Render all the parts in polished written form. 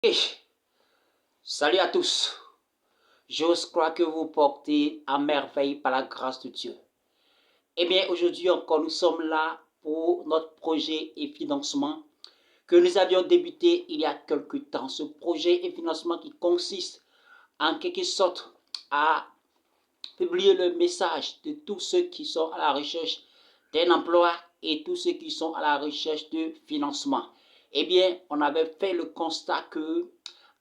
Hey, salut à tous. J'ose croire que vous portez à merveille par la grâce de Dieu. Eh bien, aujourd'hui encore, nous sommes là pour notre projet et financement que nous avions débuté il y a quelque temps. Ce projet et financement qui consiste en quelque sorte à publier le message de tous ceux qui sont à la recherche d'un emploi et tous ceux qui sont à la recherche de financement. Eh bien, on avait fait le constat que,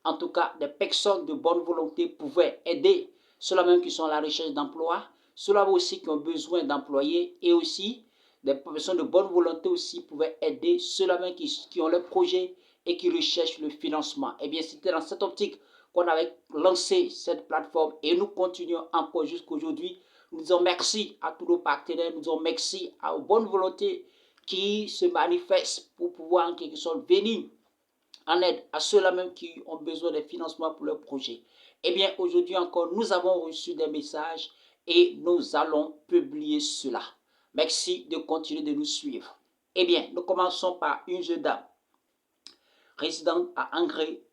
en tout cas, des personnes de bonne volonté pouvaient aider ceux-là même qui sont à la recherche d'emploi, ceux-là aussi qui ont besoin d'employés et aussi des personnes de bonne volonté aussi pouvaient aider ceux-là même qui ont le projet et qui recherchent le financement. Eh bien, c'était dans cette optique qu'on avait lancé cette plateforme et nous continuons encore jusqu'à aujourd'hui. Nous disons merci à tous nos partenaires, nous disons merci aux bonnes volontés qui se manifestent pour pouvoir en quelque sorte venir en aide à ceux-là même qui ont besoin de financement pour leur projet. Eh bien, aujourd'hui encore, nous avons reçu des messages et nous allons publier cela. Merci de continuer de nous suivre. Eh bien, nous commençons par une jeune dame résidente à Angré,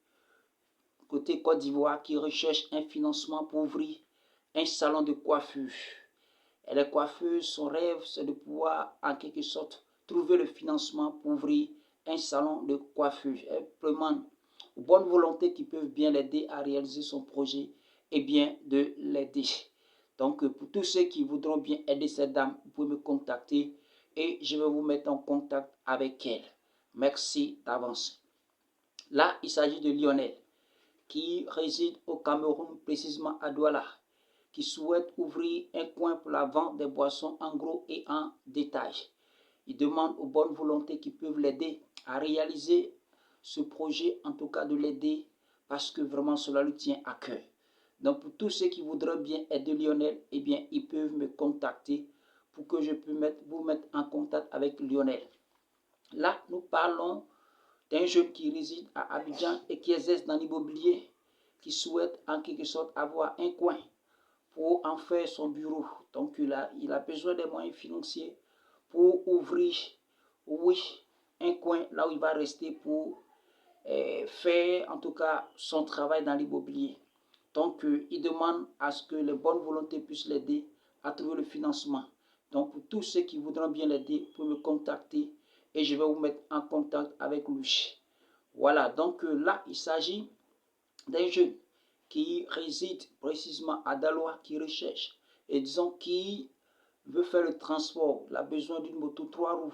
côté Côte d'Ivoire, qui recherche un financement pour ouvrir un salon de coiffure. Elle est coiffeuse, son rêve, c'est de pouvoir, en quelque sorte, trouver le financement pour ouvrir un salon de coiffure. Elle demande aux bonnes volontés qui peuvent bien l'aider à réaliser son projet et bien de l'aider. Donc, pour tous ceux qui voudront bien aider cette dame, vous pouvez me contacter et je vais vous mettre en contact avec elle. Merci d'avance. Là, il s'agit de Lionel qui réside au Cameroun, précisément à Douala, qui souhaite ouvrir un coin pour la vente des boissons en gros et en détail. Il demande aux bonnes volontés qui peuvent l'aider à réaliser ce projet, en tout cas de l'aider, parce que vraiment cela lui tient à cœur. Donc pour tous ceux qui voudraient bien aider Lionel, eh bien ils peuvent me contacter pour que je puisse vous mettre en contact avec Lionel. Là, nous parlons d'un jeune qui réside à Abidjan et qui exerce dans l'immobilier, qui souhaite en quelque sorte avoir un coin pour en faire son bureau. Donc il a besoin des moyens financiers pour ouvrir, oui, un coin là où il va rester pour faire en tout cas son travail dans l'immobilier. Donc il demande à ce que les bonnes volontés puissent l'aider à trouver le financement. Donc pour tous ceux qui voudront bien l'aider, pour me contacter et je vais vous mettre en contact avec lui. Voilà, donc là il s'agit d'un jeune qui réside précisément à Daloa, qui recherche et disons qui veut faire le transport, il a besoin d'une moto 3 roues.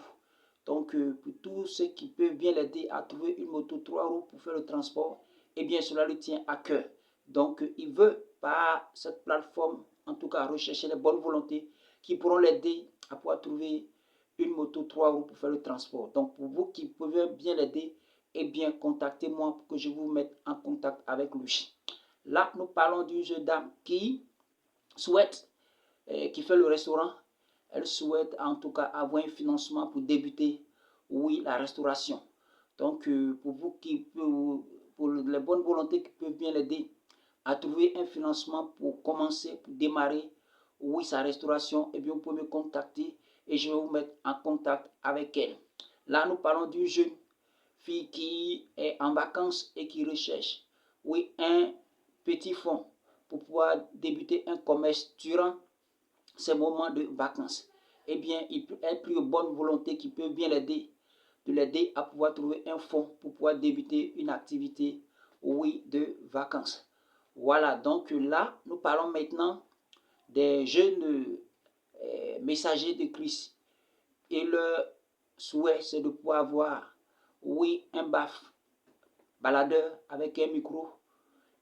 Donc, pour tous ceux qui peuvent bien l'aider à trouver une moto 3 roues pour faire le transport, eh bien, cela lui tient à cœur. Donc, il veut, par cette plateforme, en tout cas, rechercher les bonnes volontés qui pourront l'aider à pouvoir trouver une moto 3 roues pour faire le transport. Donc, pour vous qui pouvez bien l'aider, eh bien, contactez-moi pour que je vous mette en contact avec lui. Là, nous parlons d'une jeune dame qui souhaite, qui fait le restaurant. Elle souhaite en tout cas avoir un financement pour débuter, oui, la restauration. Donc, pour vous qui pour les bonnes volontés qui peuvent bien l'aider à trouver un financement pour commencer, pour démarrer, oui, sa restauration, eh bien, vous pouvez me contacter et je vais vous mettre en contact avec elle. Là, nous parlons d'une jeune fille qui est en vacances et qui recherche, oui, un petit fonds pour pouvoir débuter un commerce durant ces moments de vacances. Eh bien, elle prie aux bonnes volontés qui peuvent bien l'aider, de l'aider à pouvoir trouver un fonds pour pouvoir débuter une activité, oui, de vacances. Voilà, donc là, nous parlons maintenant des jeunes messagers de Christ. Et leur souhait, c'est de pouvoir avoir, oui, un baladeur avec un micro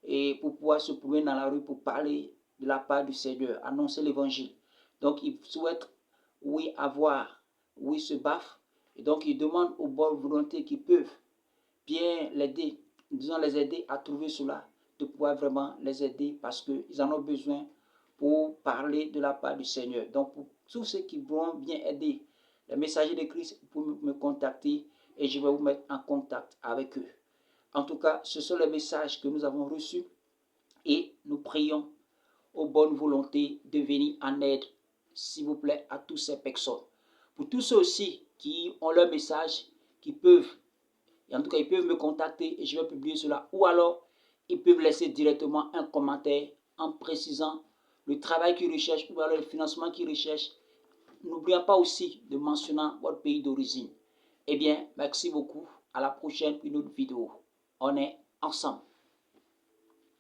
et pour pouvoir se promener dans la rue pour parler de la part du Seigneur, annoncer l'évangile. Donc, ils souhaitent, oui, avoir, oui, ce baf. Et donc, ils demandent aux bonnes volontés qui peuvent bien l'aider, disons les aider à trouver cela, de pouvoir vraiment les aider parce qu'ils en ont besoin pour parler de la part du Seigneur. Donc, pour tous ceux qui vont bien aider les messagers de Christ, pour me contacter et je vais vous mettre en contact avec eux. En tout cas, ce sont les messages que nous avons reçus et nous prions aux bonnes volontés de venir en aide, s'il vous plaît, à toutes ces personnes. Pour tous ceux aussi qui ont leur message, qui peuvent Et en tout cas, ils peuvent me contacter et je vais publier cela. Ou alors, ils peuvent laisser directement un commentaire en précisant le travail qu'ils recherchent ou alors le financement qu'ils recherchent. N'oubliez pas aussi de mentionner votre pays d'origine. Eh bien, merci beaucoup. À la prochaine pour une autre vidéo. On est ensemble.